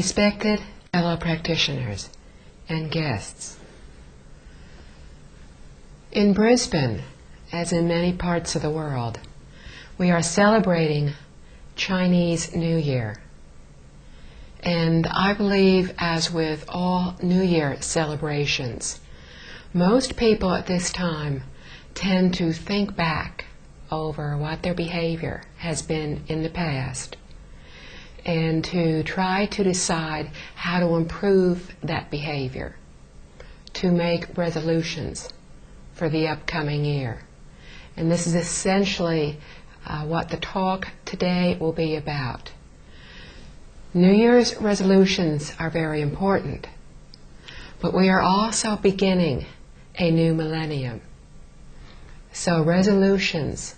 Respected fellow practitioners and guests, in Brisbane, as in many parts of the world, we are celebrating Chinese New Year. And I believe, as with all New Year celebrations, most people at this time tend to think back over what their behavior has been in the past and to try to decide how to improve that behavior, to make resolutions for the upcoming year. And this is essentially what the talk today will be about. New Year's resolutions are very important, but we are also beginning a new millennium. So resolutions,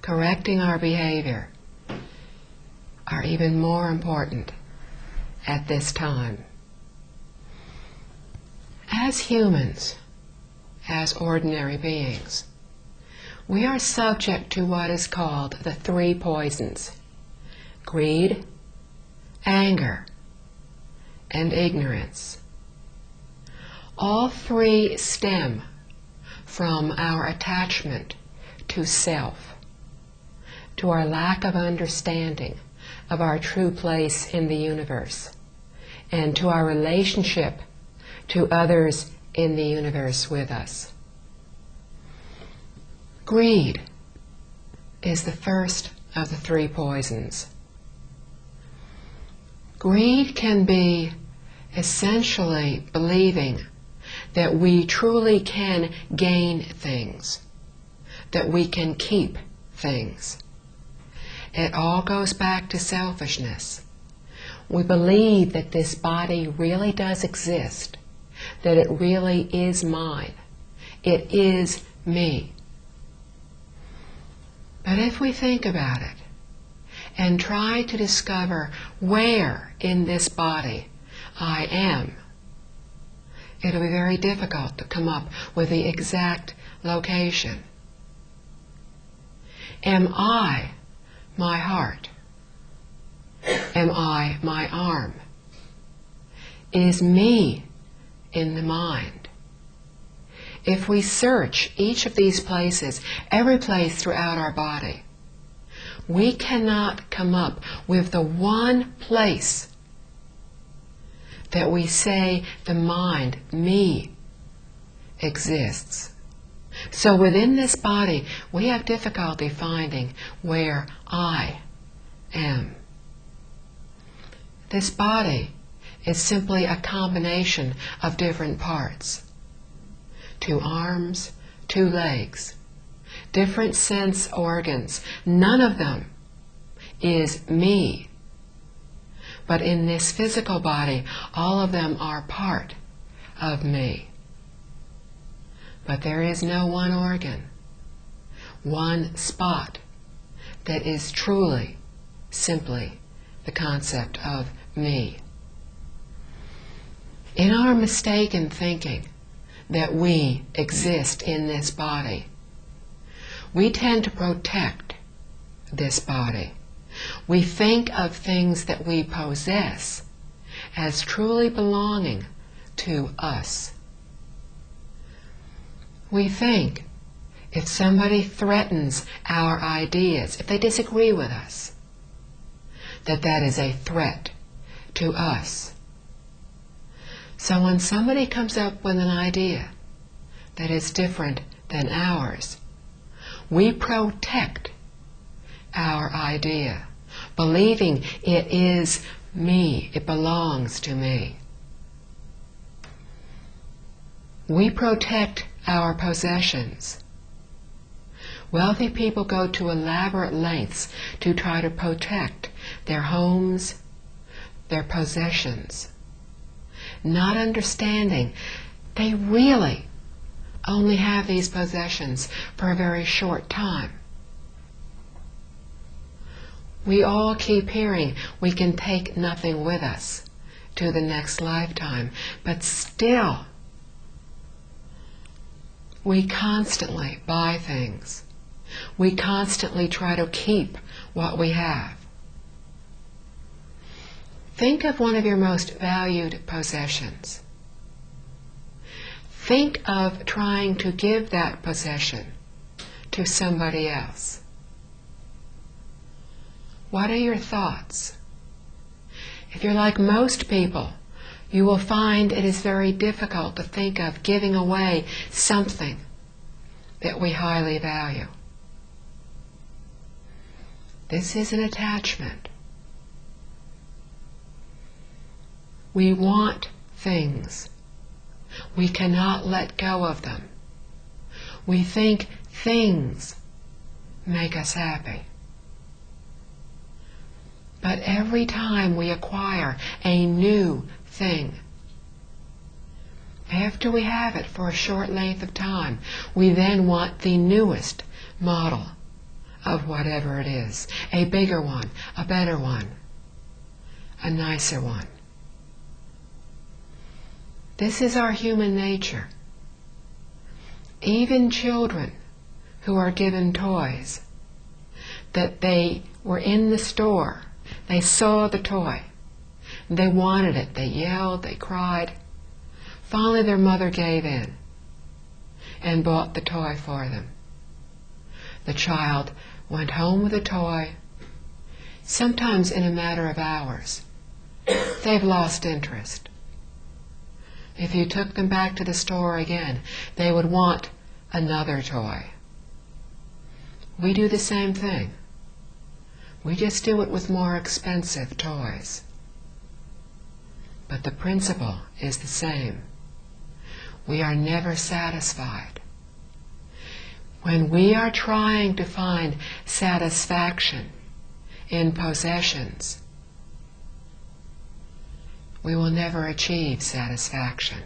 correcting our behavior, are even more important at this time. As humans, as ordinary beings, we are subject to what is called the three poisons: greed, anger, and ignorance. All three stem from our attachment to self, to our lack of understanding of our true place in the universe, and to our relationship to others in the universe with us. Greed is the first of the three poisons. Greed can be essentially believing that we truly can gain things, that we can keep things. It all goes back to selfishness. We believe that this body really does exist, that it really is mine. It is me. But if we think about it and try to discover where in this body I am, it'll be very difficult to come up with the exact location. Am I my heart? Am I my arm? Is me in the mind? If we search each of these places, every place throughout our body, we cannot come up with the one place that we say the mind, me, exists. So within this body, we have difficulty finding where I am. This body is simply a combination of different parts. 2 arms, 2 legs, different sense organs. None of them is me. But in this physical body, all of them are part of me. But there is no one organ, one spot that is truly, simply the concept of me. In our mistaken thinking that we exist in this body, we tend to protect this body. We think of things that we possess as truly belonging to us. We think if somebody threatens our ideas, if they disagree with us, that that is a threat to us. So when somebody comes up with an idea that is different than ours, we protect our idea, believing it is me, it belongs to me. We protect our possessions. Wealthy people go to elaborate lengths to try to protect their homes, their possessions, not understanding they really only have these possessions for a very short time. We all keep hearing we can take nothing with us to the next lifetime, but still we constantly buy things. We constantly try to keep what we have. Think of one of your most valued possessions. Think of trying to give that possession to somebody else. What are your thoughts? If you're like most people, you will find it is very difficult to think of giving away something that we highly value. This is an attachment. We want things. We cannot let go of them. We think things make us happy. But every time we acquire a new thing, after we have it for a short length of time, we then want the newest model of whatever it is. A bigger one, a better one, a nicer one. This is our human nature. Even children who are given toys, that they were in the store, they saw the toy, they wanted it, they yelled, they cried. Finally their mother gave in and bought the toy for them. The child went home with the toy, sometimes in a matter of hours. They've lost interest. If you took them back to the store again, they would want another toy. We do the same thing. We just do it with more expensive toys. But the principle is the same. We are never satisfied. When we are trying to find satisfaction in possessions, we will never achieve satisfaction,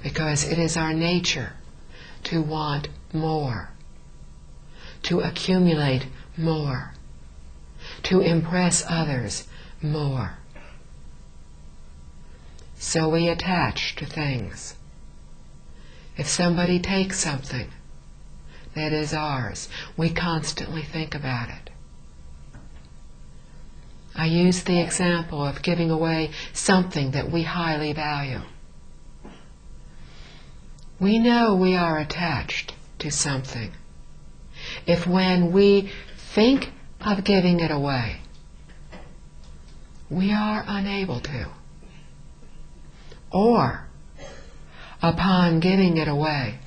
because it is our nature to want more, to accumulate more, to impress others more. So we attach to things. If somebody takes something that is ours, we constantly think about it. I use the example of giving away something that we highly value. We know we are attached to something if when we think of giving it away, we are unable to. Or, upon giving it away,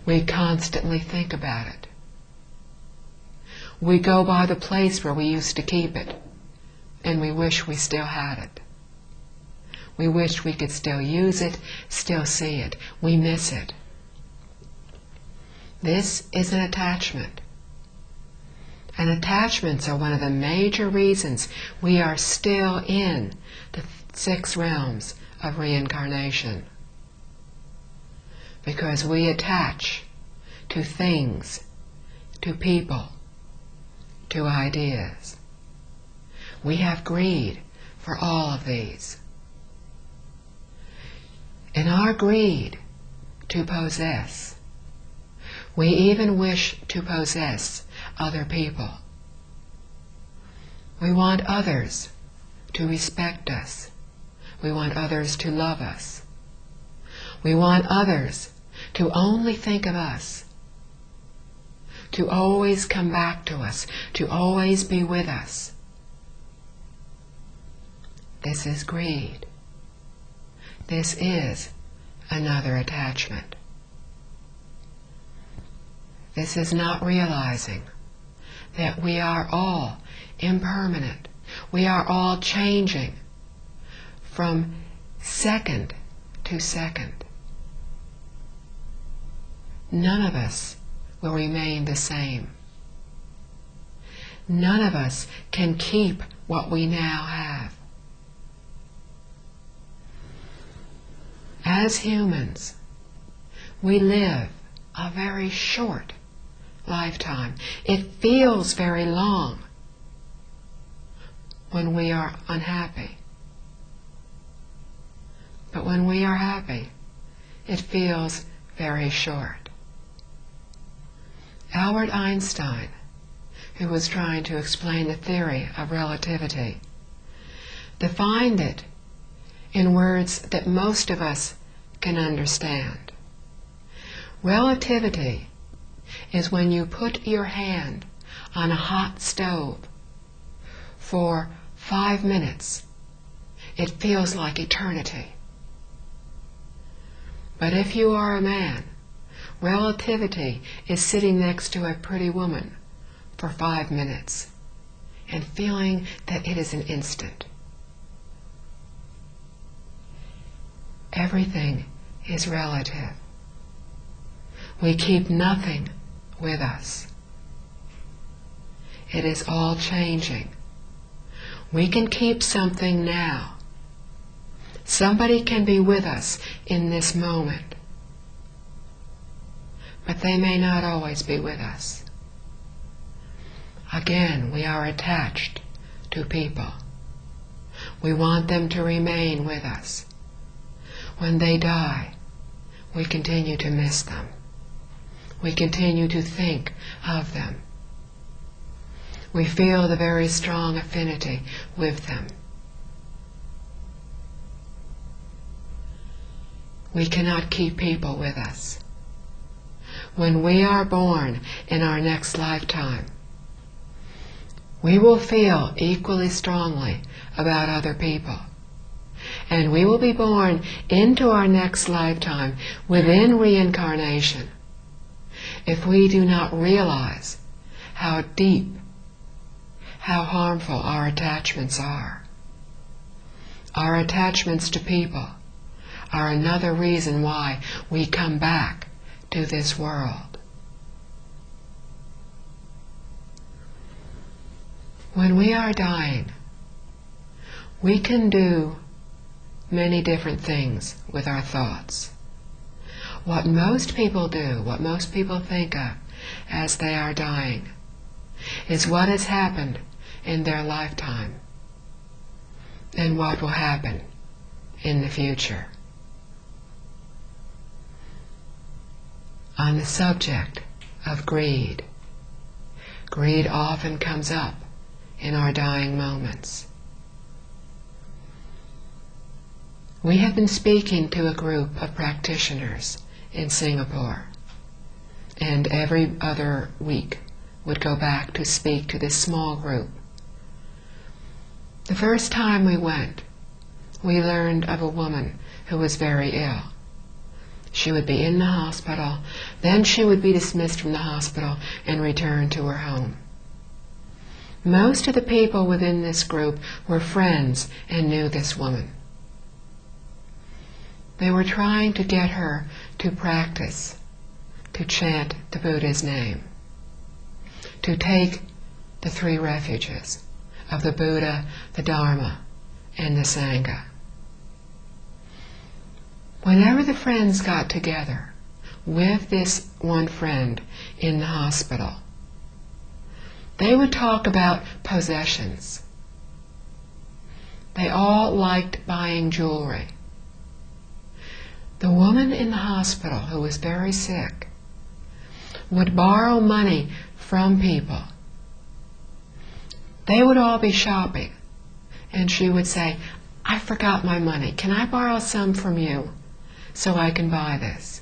we constantly think about it. We go by the place where we used to keep it, and we wish we still had it. We wish we could still use it, still see it. We miss it. This is an attachment. And attachments are one of the major reasons we are still in the 6 realms of reincarnation. Because we attach to things, to people, to ideas. We have greed for all of these. In our greed to possess, we even wish to possess other people. We want others to respect us. We want others to love us. We want others to only think of us, to always come back to us, to always be with us. This is greed. This is another attachment. This is not realizing that we are all impermanent. We are all changing from second to second. None of us will remain the same. None of us can keep what we now have. As humans, we live a very short lifetime. It feels very long when we are unhappy. But when we are happy, it feels very short. Albert Einstein, who was trying to explain the theory of relativity, defined it in words that most of us can understand. Relativity is when you put your hand on a hot stove for 5 minutes. It feels like eternity. But if you are a man, relativity is sitting next to a pretty woman for 5 minutes and feeling that it is an instant. Everything is relative. We keep nothing with us. It is all changing. We can keep something now. Somebody can be with us in this moment, but they may not always be with us. Again, we are attached to people. We want them to remain with us. When they die, we continue to miss them. We continue to think of them. We feel the very strong affinity with them. We cannot keep people with us. When we are born in our next lifetime, we will feel equally strongly about other people. And we will be born into our next lifetime within reincarnation if we do not realize how deep, how harmful our attachments are. Our attachments to people are another reason why we come back to this world. When we are dying, we can do many different things with our thoughts. What most people do, what most people think of as they are dying, is what has happened in their lifetime and what will happen in the future. On the subject of greed, greed often comes up in our dying moments. We have been speaking to a group of practitioners in Singapore, and every other week would go back to speak to this small group. The first time we went, we learned of a woman who was very ill. She would be in the hospital, then she would be dismissed from the hospital and return to her home. Most of the people within this group were friends and knew this woman. They were trying to get her to practice, to chant the Buddha's name, to take the 3 refuges of the Buddha, the Dharma, and the Sangha. Whenever the friends got together with this one friend in the hospital, they would talk about possessions. They all liked buying jewelry. The woman in the hospital, who was very sick, would borrow money from people. They would all be shopping, and she would say, "I forgot my money. Can I borrow some from you so I can buy this?"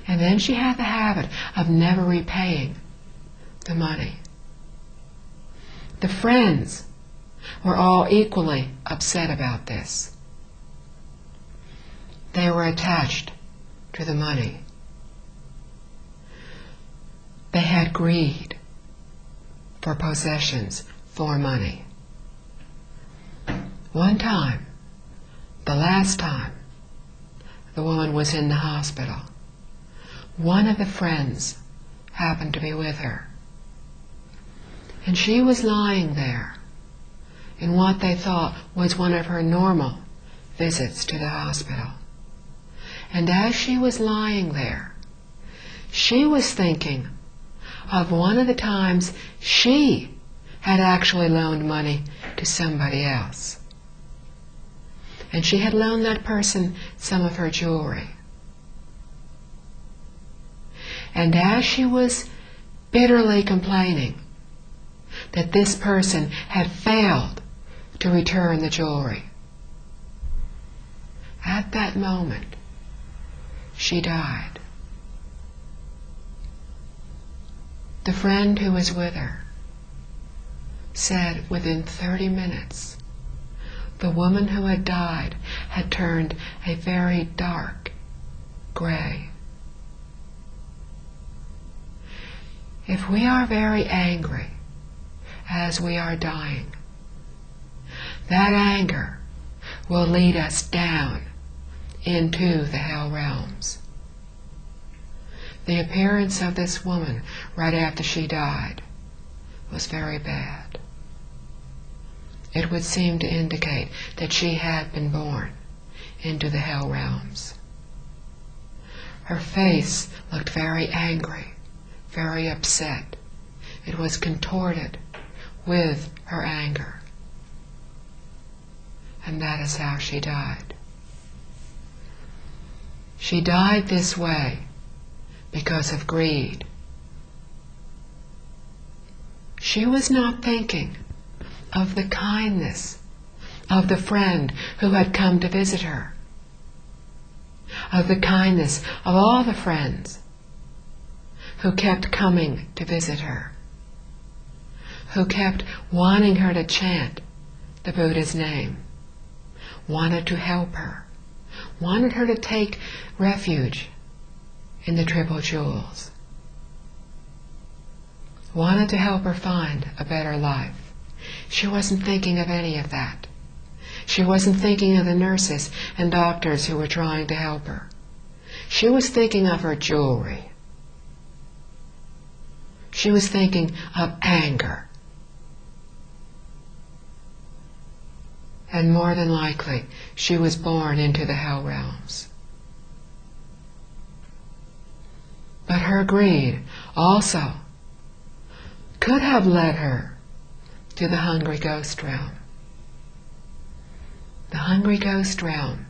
And then she had the habit of never repaying the money. The friends were all equally upset about this. They were attached to the money. They had greed for possessions, for money. One time, the last time, the woman was in the hospital. One of the friends happened to be with her. And she was lying there in what they thought was one of her normal visits to the hospital. And as she was lying there, she was thinking of one of the times she had actually loaned money to somebody else. And she had loaned that person some of her jewelry. And as she was bitterly complaining that this person had failed to return the jewelry. At that moment, she died. The friend who was with her said within 30 minutes, the woman who had died had turned a very dark gray. If we are very angry as we are dying, that anger will lead us down into the hell realms. The appearance of this woman right after she died was very bad. It would seem to indicate that she had been born into the hell realms. Her face looked very angry, very upset. It was contorted with her anger. And that is how she died. She died this way because of greed. She was not thinking of the kindness of the friend who had come to visit her, of the kindness of all the friends who kept coming to visit her, who kept wanting her to chant the Buddha's name, wanted to help her, wanted her to take refuge in the Triple Jewels, wanted to help her find a better life. She wasn't thinking of any of that. She wasn't thinking of the nurses and doctors who were trying to help her. She was thinking of her jewelry. She was thinking of anger. And more than likely, she was born into the hell realms. But her greed also could have led her to the hungry ghost realm. The hungry ghost realm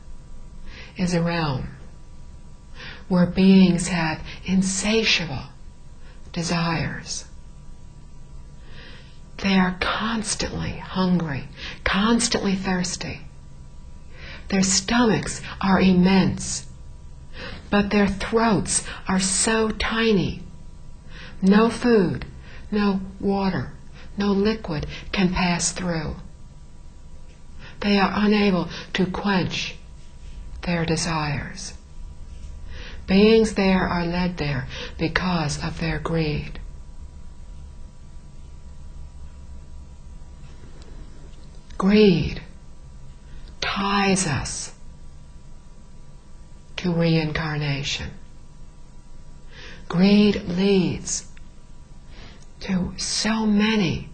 is a realm where beings have insatiable desires. They are constantly hungry, constantly thirsty. Their stomachs are immense, but their throats are so tiny. No food, no water, no liquid can pass through. They are unable to quench their desires. Beings there are led there because of their greed. Greed ties us to reincarnation. Greed leads to so many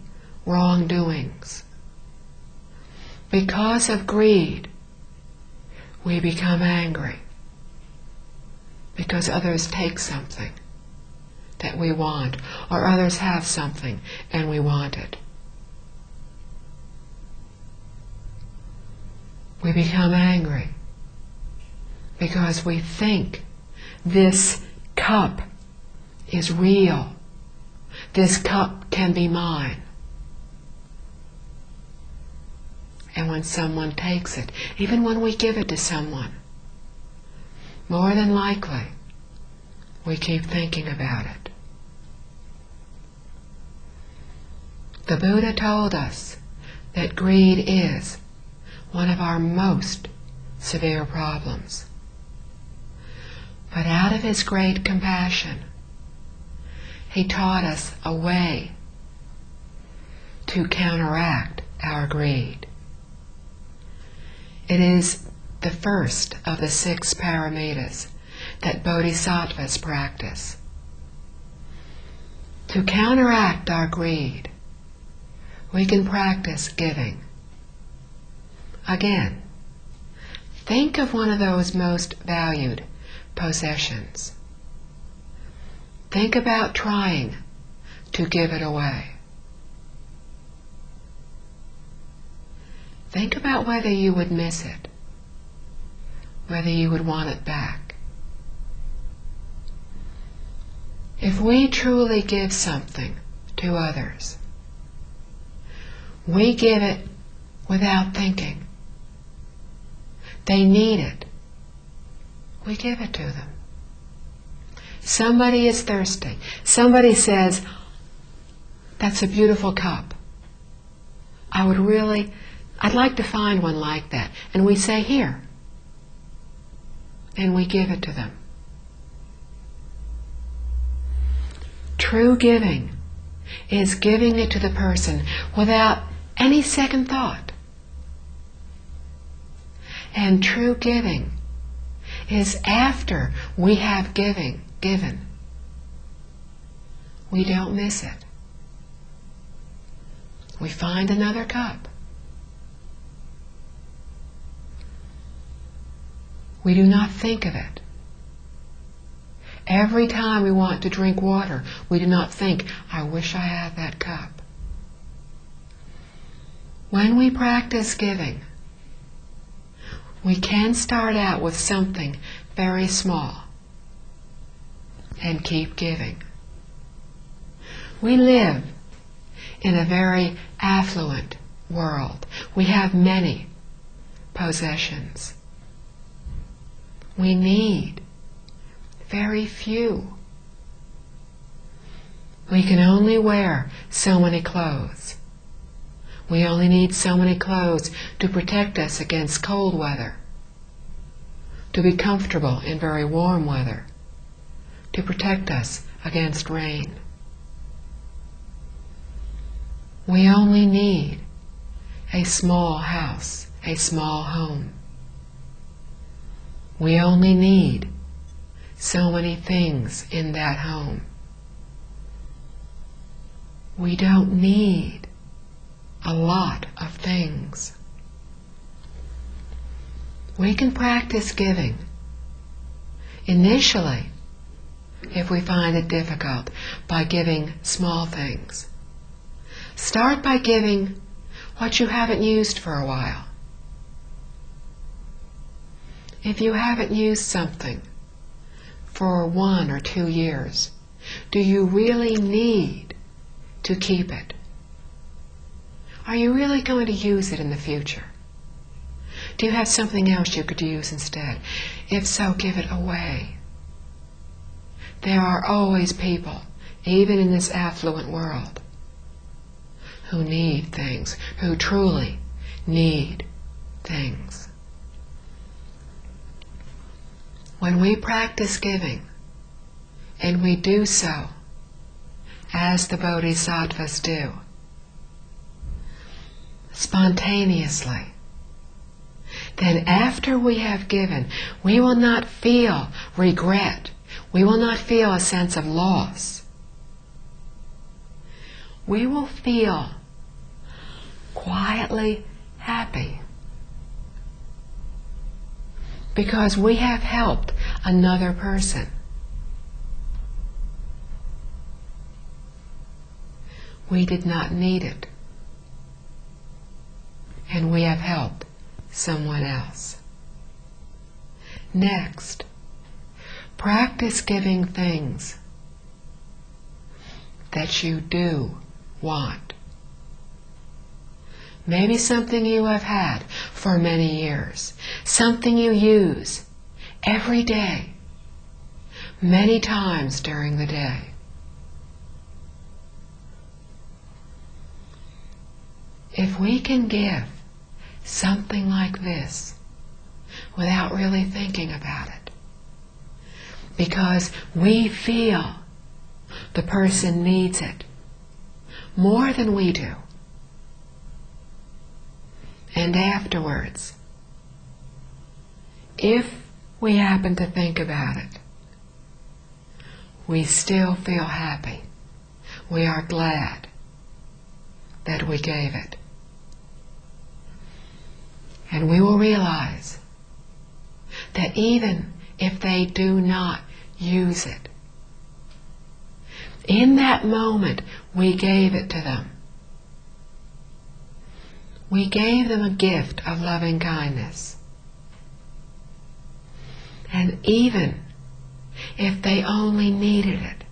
wrongdoings. Because of greed, we become angry because others take something that we want, or others have something and we want it. We become angry because we think this cup is real. This cup can be mine. And when someone takes it, even when we give it to someone, more than likely, we keep thinking about it. The Buddha told us that greed is one of our most severe problems. But out of his great compassion, he taught us a way to counteract our greed. It is the first of the 6 paramitas that bodhisattvas practice. To counteract our greed, we can practice giving. Again, think of one of those most valued possessions. Think about trying to give it away. Think about whether you would miss it, whether you would want it back. If we truly give something to others, we give it without thinking. They need it. We give it to them. Somebody is thirsty. Somebody says, "That's a beautiful cup. I'd like to find one like that." And we say, "Here." And we give it to them. True giving is giving it to the person without any second thought. And true giving is after we have given. We don't miss it. We find another cup. We do not think of it. Every time we want to drink water, we do not think, "I wish I had that cup." When we practice giving, we can start out with something very small and keep giving. We live in a very affluent world. We have many possessions. We need very few. We can only wear so many clothes. We only need so many clothes to protect us against cold weather, to be comfortable in very warm weather, to protect us against rain. We only need a small house, a small home. We only need so many things in that home. We don't need a lot of things. We can practice giving. Initially, if we find it difficult, by giving small things. Start by giving what you haven't used for a while. If you haven't used something for 1 or 2 years, do you really need to keep it? Are you really going to use it in the future? Do you have something else you could use instead? If so, give it away. There are always people, even in this affluent world, who need things, who truly need things. When we practice giving, and we do so as the Bodhisattvas do, spontaneously, then after we have given, we will not feel regret. We will not feel a sense of loss. We will feel quietly happy because we have helped another person. We did not need it, and we have helped someone else. Next, practice giving things that you do want. Maybe something you have had for many years, something you use every day, many times during the day. If we can give something like this without really thinking about it, because we feel the person needs it more than we do, and afterwards, if we happen to think about it, we still feel happy. We are glad that we gave it. And we will realize that even if they do not use it, in that moment we gave it to them. We gave them a gift of loving kindness. And even if they only needed it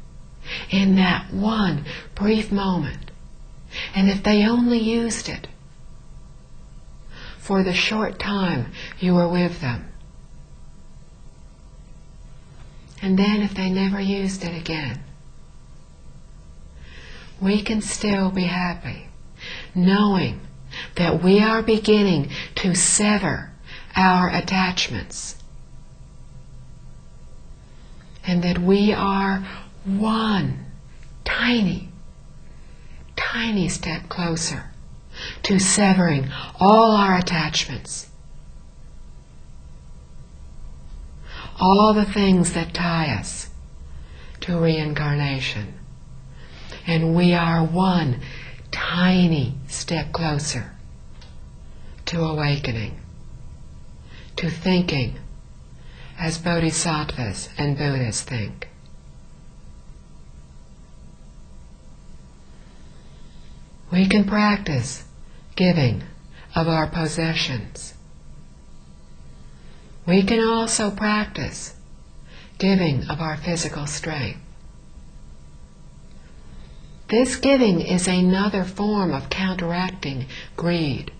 in that one brief moment, and if they only used it for the short time you were with them. And then if they never used it again, we can still be happy, knowing that we are beginning to sever our attachments, and that we are one tiny, tiny step closer to severing all our attachments, all the things that tie us to reincarnation. And we are one tiny step closer to awakening, to thinking as bodhisattvas and Buddhas think. We can practice giving of our possessions. We can also practice giving of our physical strength. This giving is another form of counteracting greed.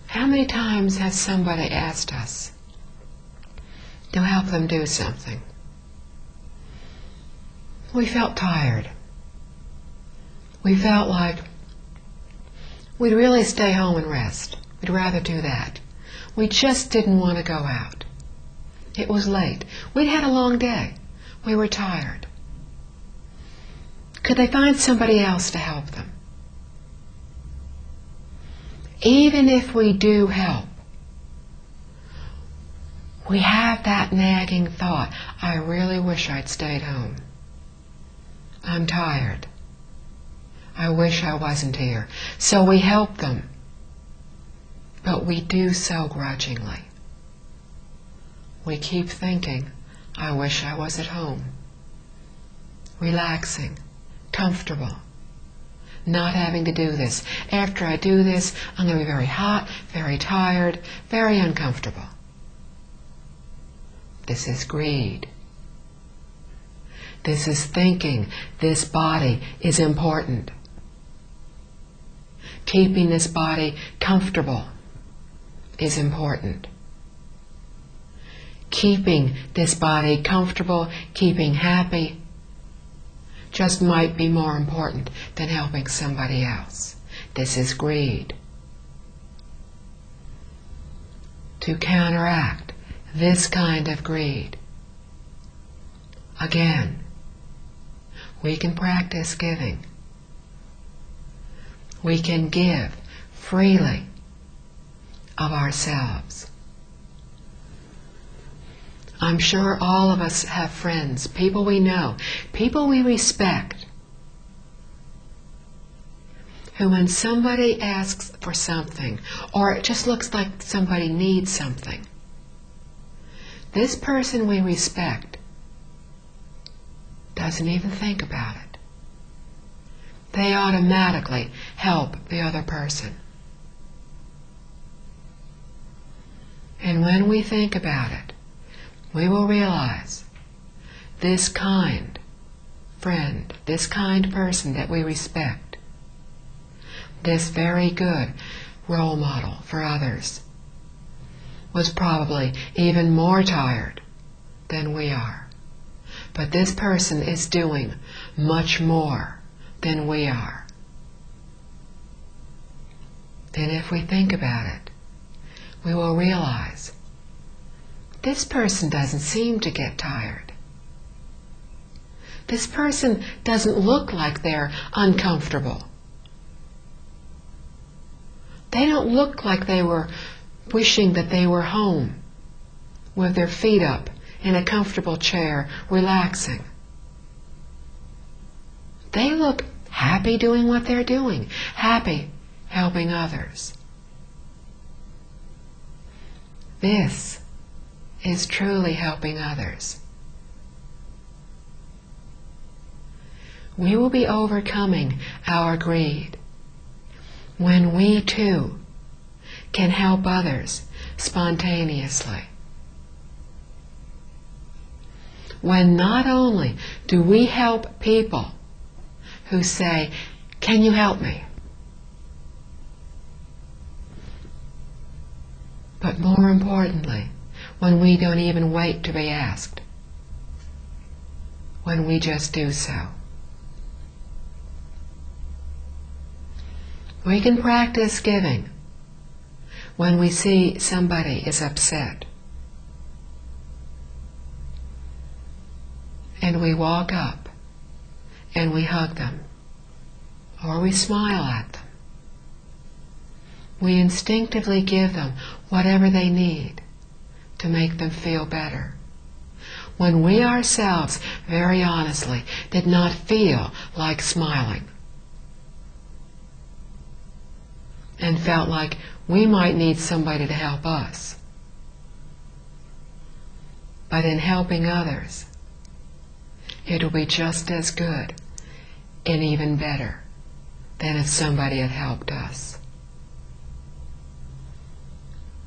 How many times has somebody asked us to help them do something? We felt tired. We felt like we'd really stay home and rest. We'd rather do that. We just didn't want to go out. It was late. We'd had a long day. We were tired. Could they find somebody else to help them? Even if we do help, we have that nagging thought, I really wish I'd stayed home. I'm tired. I wish I wasn't here. So we help them, but we do so grudgingly. We keep thinking, I wish I was at home, relaxing, comfortable, not having to do this. After I do this, I'm going to be very hot, very tired, very uncomfortable. This is greed. This is thinking this body is important. Keeping this body comfortable is important. Keeping this body comfortable, keeping happy, just might be more important than helping somebody else. This is greed. To counteract this kind of greed, again, we can practice giving. We can give freely of ourselves. I'm sure all of us have friends, people we know, people we respect, who when somebody asks for something, or it just looks like somebody needs something, this person we respect doesn't even think about it. They automatically help the other person. And when we think about it, we will realize this kind friend, this kind person that we respect, this very good role model for others, was probably even more tired than we are. But this person is doing much more than we are. And if we think about it, we will realize this person doesn't seem to get tired. This person doesn't look like they're uncomfortable. They don't look like they were wishing that they were home with their feet up in a comfortable chair, relaxing. They look happy doing what they're doing, happy helping others. This is truly helping others. We will be overcoming our greed when we too can help others spontaneously. When not only do we help people who say, "Can you help me?" But more importantly, when we don't even wait to be asked, when we just do so. We can practice giving when we see somebody is upset. And we walk up and we hug them, or we smile at them. We instinctively give them whatever they need to make them feel better, when we ourselves, very honestly, did not feel like smiling and felt like we might need somebody to help us. But in helping others, it will be just as good and even better than if somebody had helped us.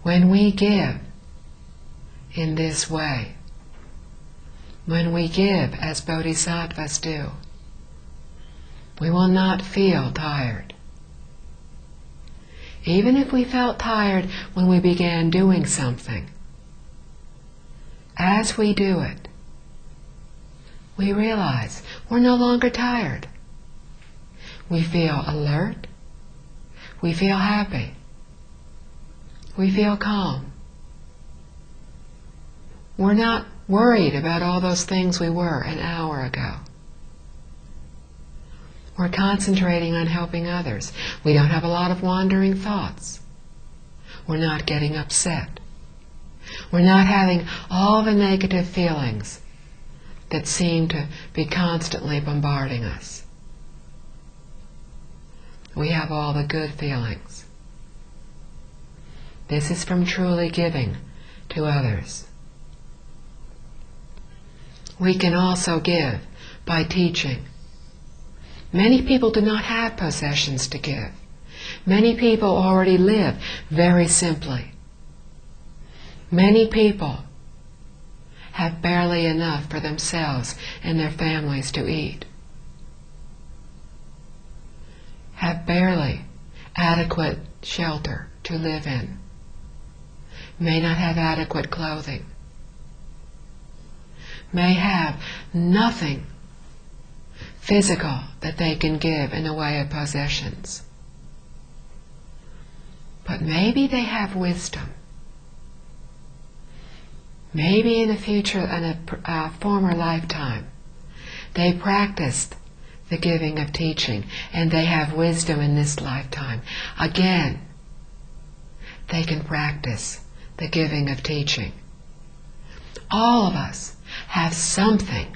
When we give in this way, when we give as bodhisattvas do, we will not feel tired. Even if we felt tired when we began doing something, as we do it, we realize we're no longer tired. We feel alert. We feel happy. We feel calm. We're not worried about all those things we were an hour ago. We're concentrating on helping others. We don't have a lot of wandering thoughts. We're not getting upset. We're not having all the negative feelings that seem to be constantly bombarding us. We have all the good feelings. This is from truly giving to others. We can also give by teaching. Many people do not have possessions to give. Many people already live very simply. Many people have barely enough for themselves and their families to eat, have barely adequate shelter to live in, may not have adequate clothing, may have nothing physical that they can give in the way of possessions. But maybe they have wisdom. Maybe in a former lifetime, they practiced the giving of teaching, and they have wisdom in this lifetime. Again, they can practice the giving of teaching. All of us have something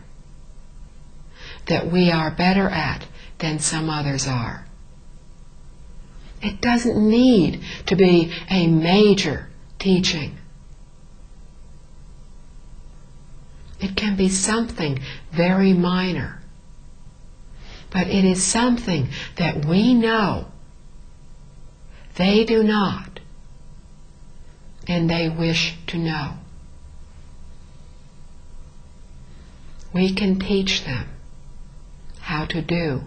that we are better at than some others are. It doesn't need to be a major teaching. It can be something very minor. But it is something that we know they do not, and they wish to know. We can teach them how to do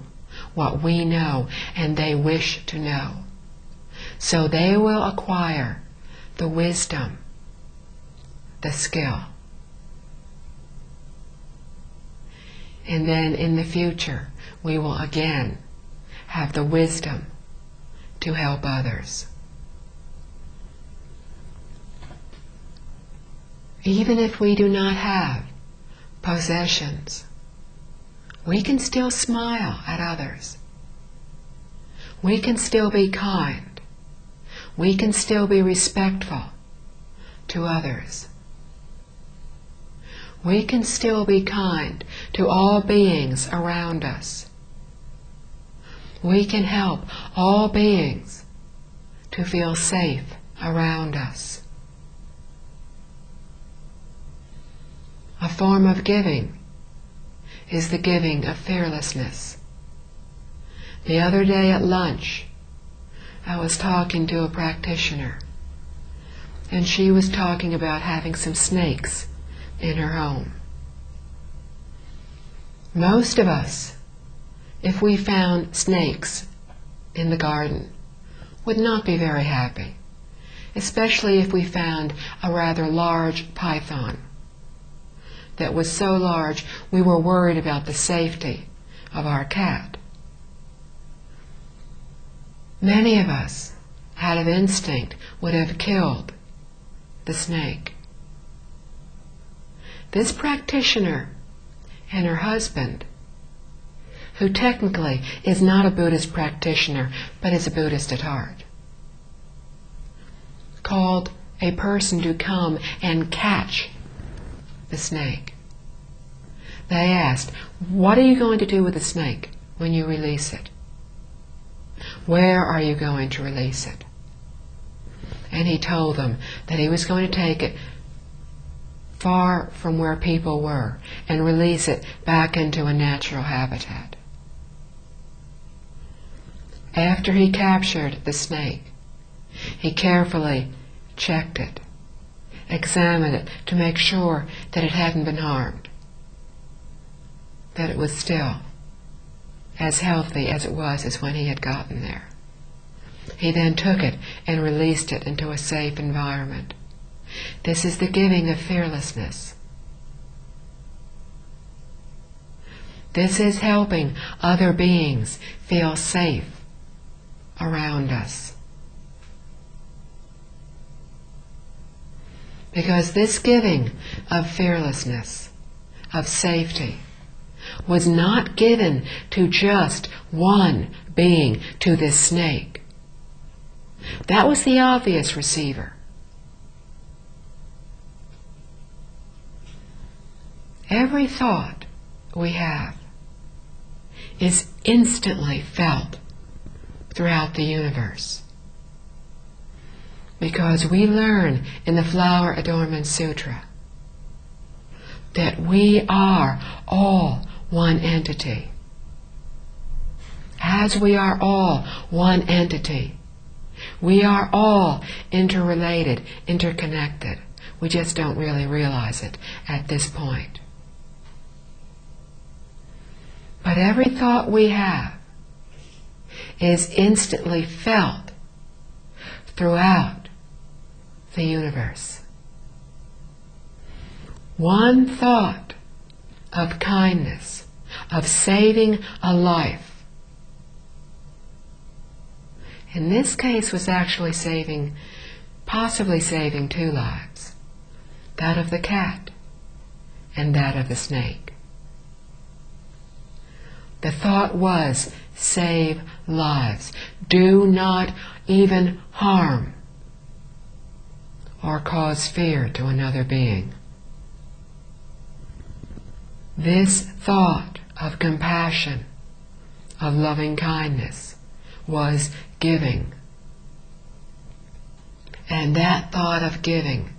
what we know and they wish to know, so they will acquire the wisdom, the skill. And then in the future, we will again have the wisdom to help others. Even if we do not have possessions, we can still smile at others. We can still be kind. We can still be respectful to others. We can still be kind to all beings around us. We can help all beings to feel safe around us. A form of giving is the giving of fearlessness. The other day at lunch, I was talking to a practitioner, and she was talking about having some snakes in her home. Most of us, if we found snakes in the garden, would not be very happy, especially if we found a rather large python that was so large we were worried about the safety of our cat. Many of us, out of instinct, would have killed the snake. This practitioner and her husband, who technically is not a Buddhist practitioner but is a Buddhist at heart, called a person to come and catch the snake. They asked, "What are you going to do with the snake when you release it? Where are you going to release it?" And he told them that he was going to take it far from where people were and release it back into a natural habitat. After he captured the snake, he carefully checked it, examined it to make sure that it hadn't been harmed, that it was still as healthy as it was as when he had gotten there. He then took it and released it into a safe environment. This is the giving of fearlessness. This is helping other beings feel safe around us. Because this giving of fearlessness, of safety, was not given to just one being, to this snake. That was the obvious receiver. Every thought we have is instantly felt throughout the universe. Because we learn in the Flower Adornment Sutra that we are all one entity. As we are all one entity, we are all interrelated, interconnected. We just don't really realize it at this point. But every thought we have is instantly felt throughout the universe. One thought of kindness, of saving a life, in this case was actually possibly saving two lives, that of the cat and that of the snake. The thought was, save lives. Do not even harm or cause fear to another being. This thought of compassion, of loving kindness, was giving. And that thought of giving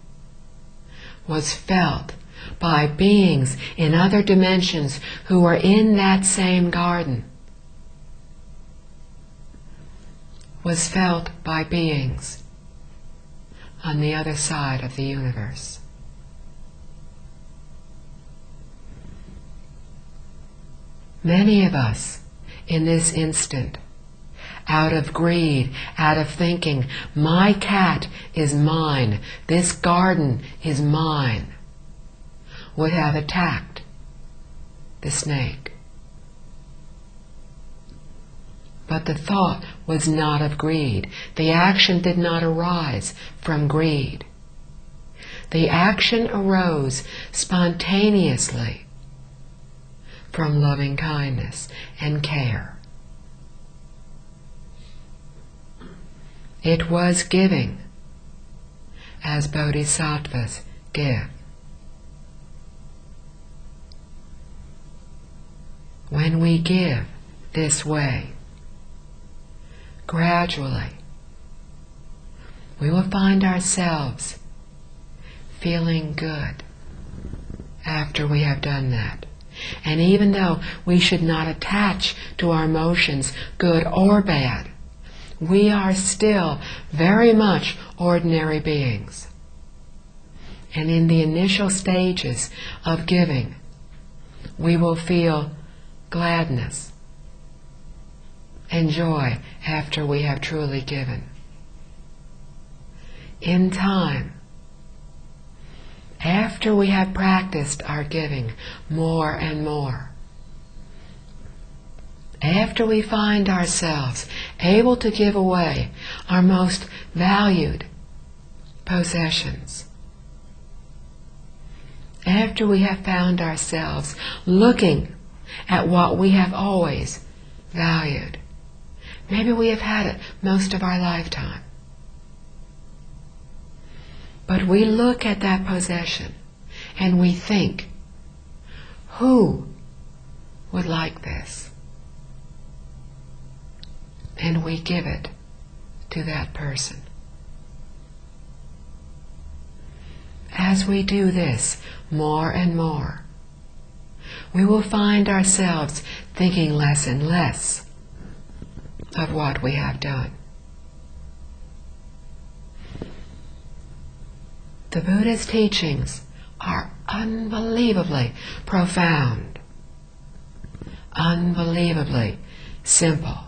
was felt by beings in other dimensions who were in that same garden, was felt by beings on the other side of the universe. Many of us in this instant, out of greed, out of thinking, my cat is mine, this garden is mine, would have attacked the snake. But the thought was not of greed. The action did not arise from greed. The action arose spontaneously from loving kindness and care. It was giving, as bodhisattvas give. When we give this way, gradually, we will find ourselves feeling good after we have done that. And even though we should not attach to our emotions, good or bad, we are still very much ordinary beings. And in the initial stages of giving, we will feel gladness and joy after we have truly given. in time, after we have practiced our giving more and more, after we find ourselves able to give away our most valued possessions, after we have found ourselves looking at what we have always valued, maybe we have had it most of our lifetime, but we look at that possession and we think, who would like this? And we give it to that person. As we do this more and more, we will find ourselves thinking less and less of what we have done. The Buddha's teachings are unbelievably profound, unbelievably simple.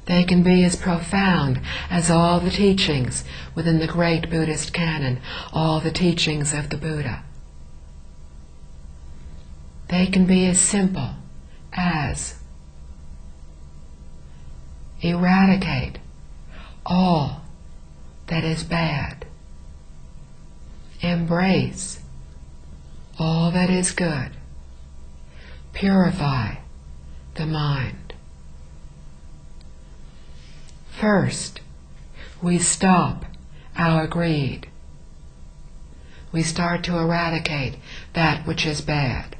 They can be as profound as all the teachings within the great Buddhist canon, all the teachings of the Buddha. They can be as simple as eradicate all that is bad, embrace all that is good, purify the mind. First, we stop our greed. We start to eradicate that which is bad.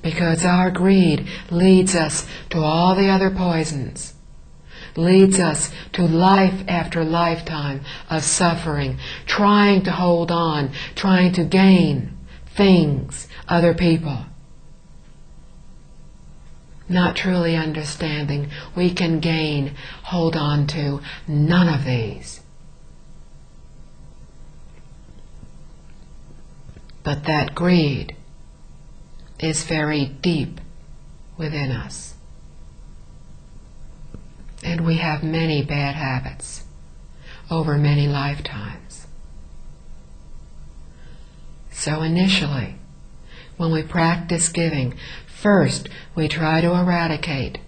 Because our greed leads us to all the other poisons, leads us to life after lifetime of suffering, trying to hold on, trying to gain things, other people. Not truly understanding we can gain, hold on to none of these. But that greed is very deep within us. And we have many bad habits over many lifetimes. So initially, when we practice giving, first we try to eradicate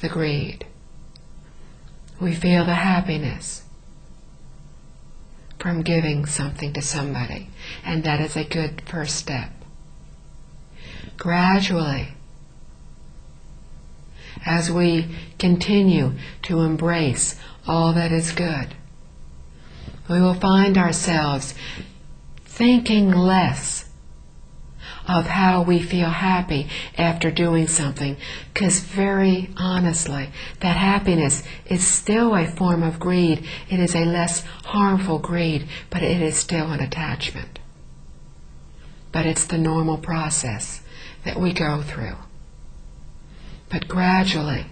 the greed. We feel the happiness from giving something to somebody, and that is a good first step. Gradually, as we continue to embrace all that is good, we will find ourselves thinking less of how we feel happy after doing something, because very honestly, that happiness is still a form of greed. It is a less harmful greed, but it is still an attachment. But it's the normal process that we go through. But gradually,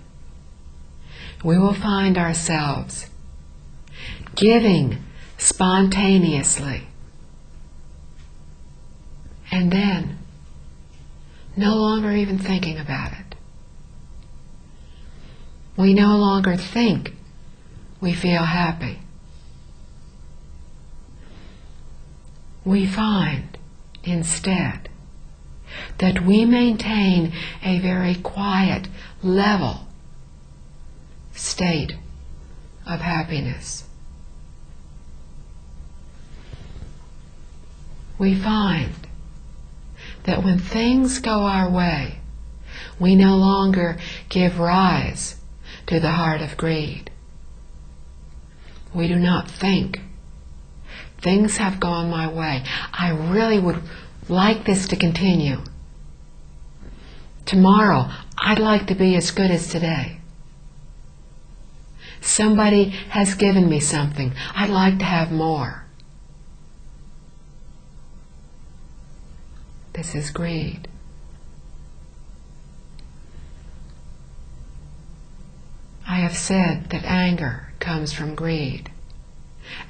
we will find ourselves giving spontaneously, and then no longer even thinking about it. We no longer think we feel happy. We find instead that we maintain a very quiet, level state of happiness. We find that when things go our way, we no longer give rise to the heart of greed. We do not think, things have gone my way. I really would like this to continue. Tomorrow, I'd like to be as good as today. Somebody has given me something. I'd like to have more. This is greed. I have said that anger comes from greed.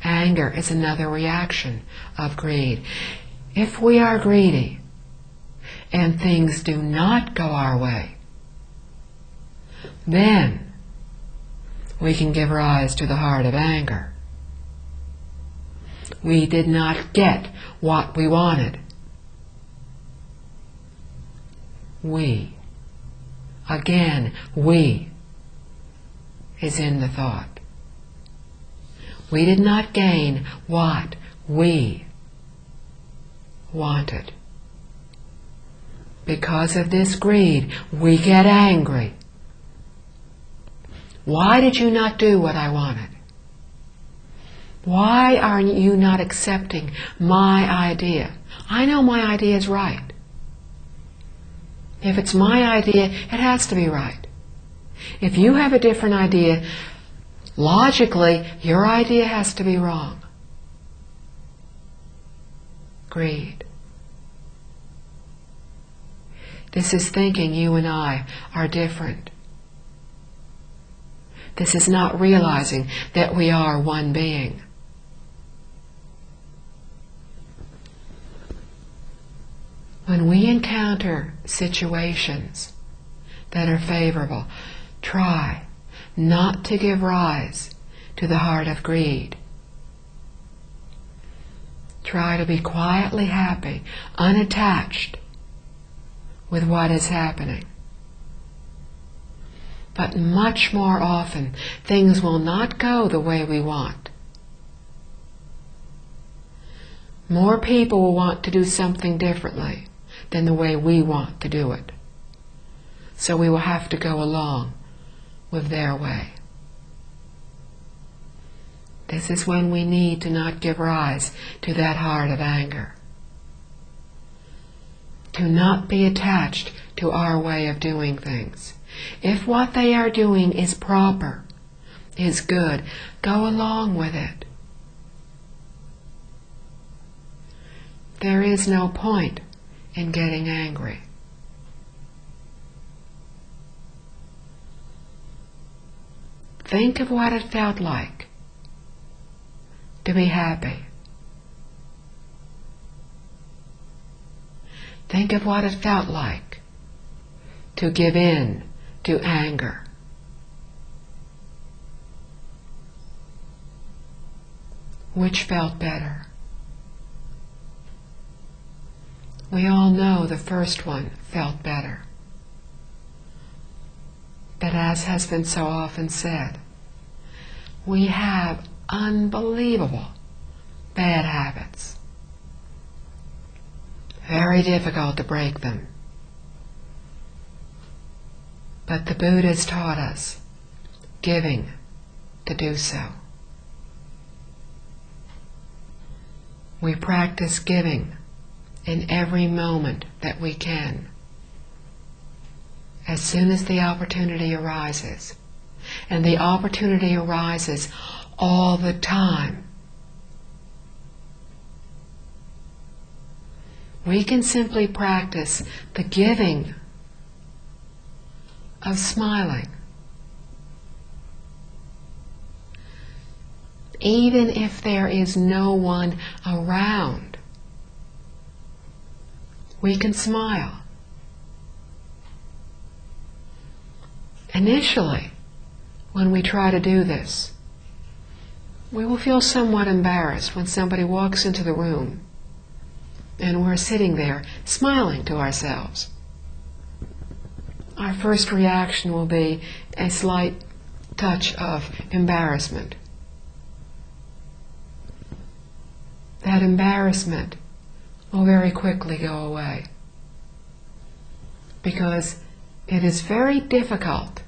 Anger is another reaction of greed. If we are greedy and things do not go our way, then we can give rise to the heart of anger. We did not get what we wanted. We. Again, we is in the thought. We did not gain what we wanted. Because of this greed, we get angry. Why did you not do what I wanted? Why are you not accepting my idea? I know my idea is right. If it's my idea, it has to be right. If you have a different idea, logically, your idea has to be wrong. Greed. This is thinking you and I are different. This is not realizing that we are one being. When we encounter situations that are favorable, try not to give rise to the heart of greed. Try to be quietly happy, unattached with what is happening. But much more often, things will not go the way we want. More people will want to do something differently than the way we want to do it. So we will have to go along with their way. This is when we need to not give rise to that heart of anger. To not be attached to our way of doing things. If what they are doing is proper, is good, go along with it. There is no point in getting angry. Think of what it felt like to be happy. Think of what it felt like to give in to anger. Which felt better? We all know the first one felt better. But as has been so often said, we have unbelievable bad habits. Very difficult to break them. But the Buddha's taught us giving to do so. We practice giving in every moment that we can. As soon as the opportunity arises, and the opportunity arises all the time, we can simply practice the giving of smiling. Even if there is no one around, we can smile. Initially, when we try to do this, we will feel somewhat embarrassed when somebody walks into the room and we're sitting there smiling to ourselves. Our first reaction will be a slight touch of embarrassment. That embarrassment will very quickly go away, because it is very difficult.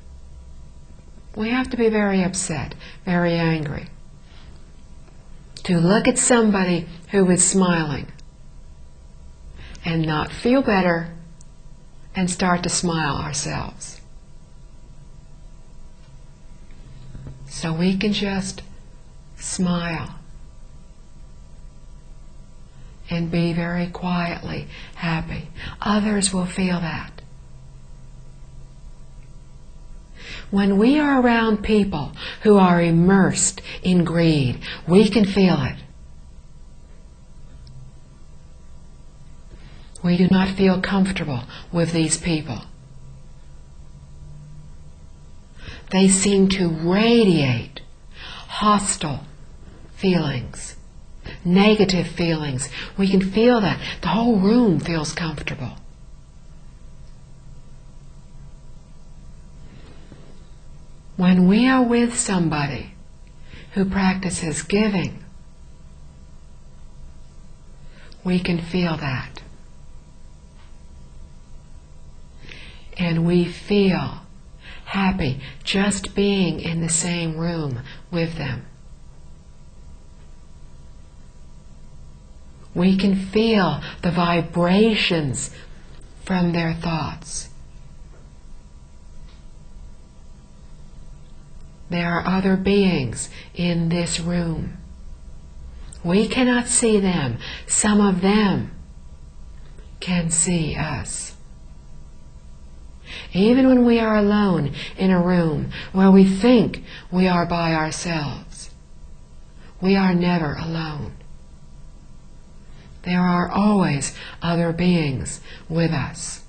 We have to be very upset, very angry, to look at somebody who is smiling and not feel better and start to smile ourselves. So we can just smile and be very quietly happy. Others will feel that. When we are around people who are immersed in greed, we can feel it. We do not feel comfortable with these people. They seem to radiate hostile feelings, negative feelings. We can feel that. The whole room feels comfortable. When we are with somebody who practices giving, we can feel that. And we feel happy just being in the same room with them. We can feel the vibrations from their thoughts. There are other beings in this room. We cannot see them. Some of them can see us. Even when we are alone in a room where we think we are by ourselves, we are never alone. There are always other beings with us.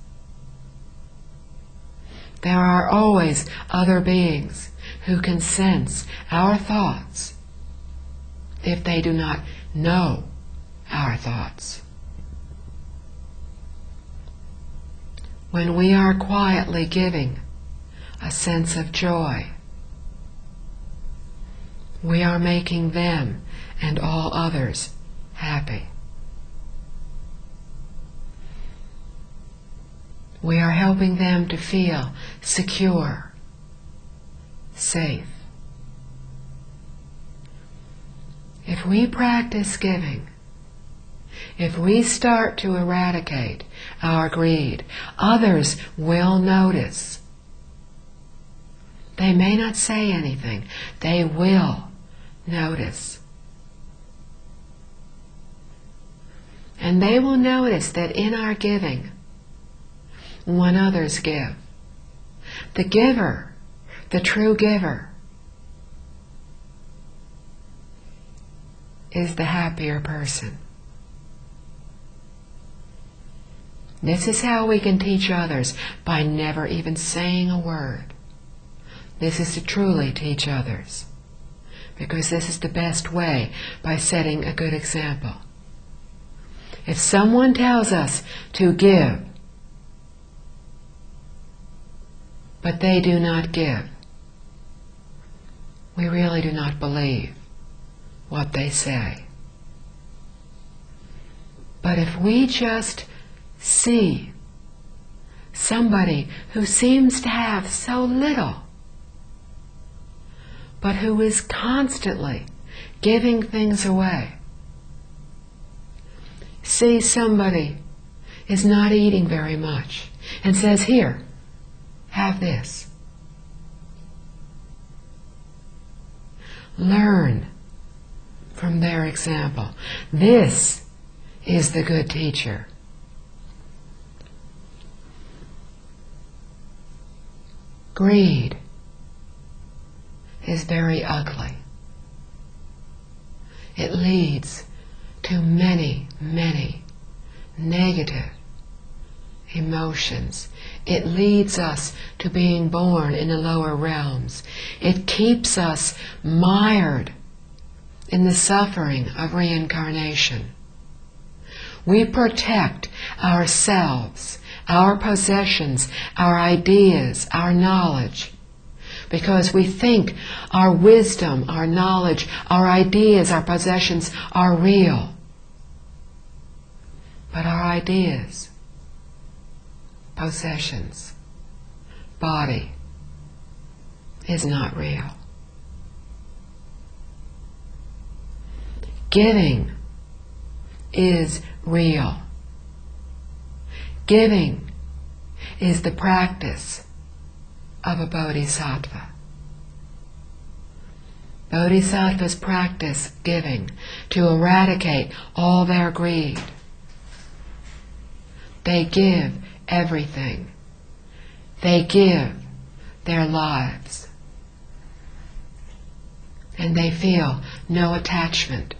There are always other beings who can sense our thoughts if they do not know our thoughts. When we are quietly giving a sense of joy, we are making them and all others happy. We are helping them to feel secure, safe. If we practice giving, if we start to eradicate our greed, others will notice. They may not say anything. They will notice. And they will notice that in our giving, when others give, the giver, the true giver, is the happier person. This is how we can teach others, by never even saying a word. This is to truly teach others, because this is the best way, by setting a good example. If someone tells us to give, but they do not give, we really do not believe what they say. But if we just see somebody who seems to have so little, but who is constantly giving things away, see somebody is not eating very much and says, "Here, have this." Learn from their example. This is the good teacher. Greed is very ugly. It leads to many, many negative emotions. It leads us to being born in the lower realms. It keeps us mired in the suffering of reincarnation. We protect ourselves, our possessions, our ideas, our knowledge, because we think our wisdom, our knowledge, our ideas, our possessions are real. But our ideas, possessions, body is not real. Giving is real. Giving is the practice of a bodhisattva. Bodhisattvas practice giving to eradicate all their greed. They give everything. They give their lives. And they feel no attachment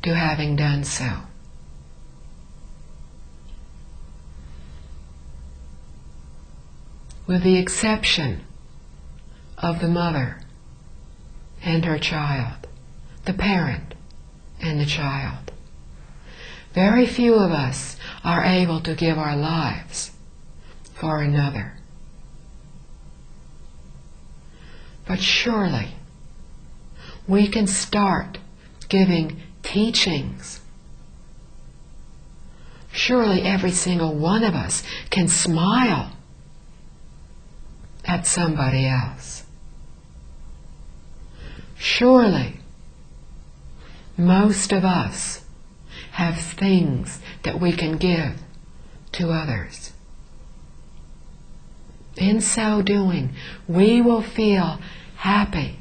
to having done so. With the exception of the mother and her child, the parent and the child. Very few of us are able to give our lives for another. But surely we can start giving teachings. Surely every single one of us can smile at somebody else. Surely most of us have things that we can give to others. In so doing, we will feel happy.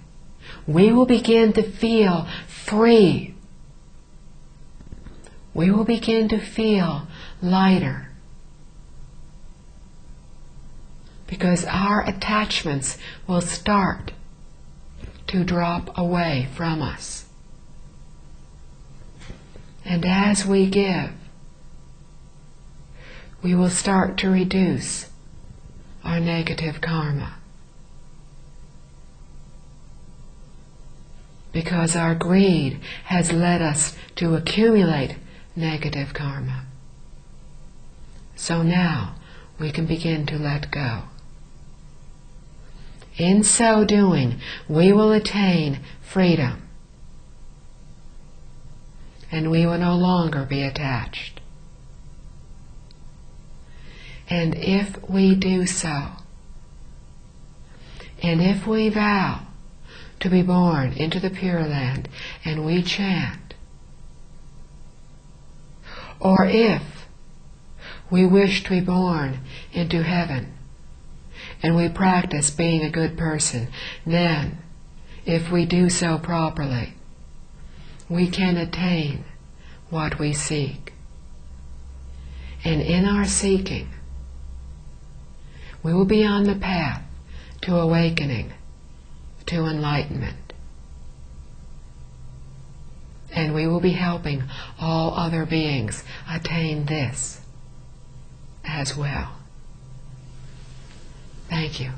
We will begin to feel free. We will begin to feel lighter. Because our attachments will start to drop away from us. And as we give, we will start to reduce our negative karma. Because our greed has led us to accumulate negative karma. So now we can begin to let go. In so doing, we will attain freedom. And we will no longer be attached. And if we do so, and if we vow to be born into the Pure Land, and we chant, or if we wish to be born into heaven, and we practice being a good person, then, if we do so properly, we can attain what we seek. And in our seeking, we will be on the path to awakening, to enlightenment. And we will be helping all other beings attain this as well. Thank you.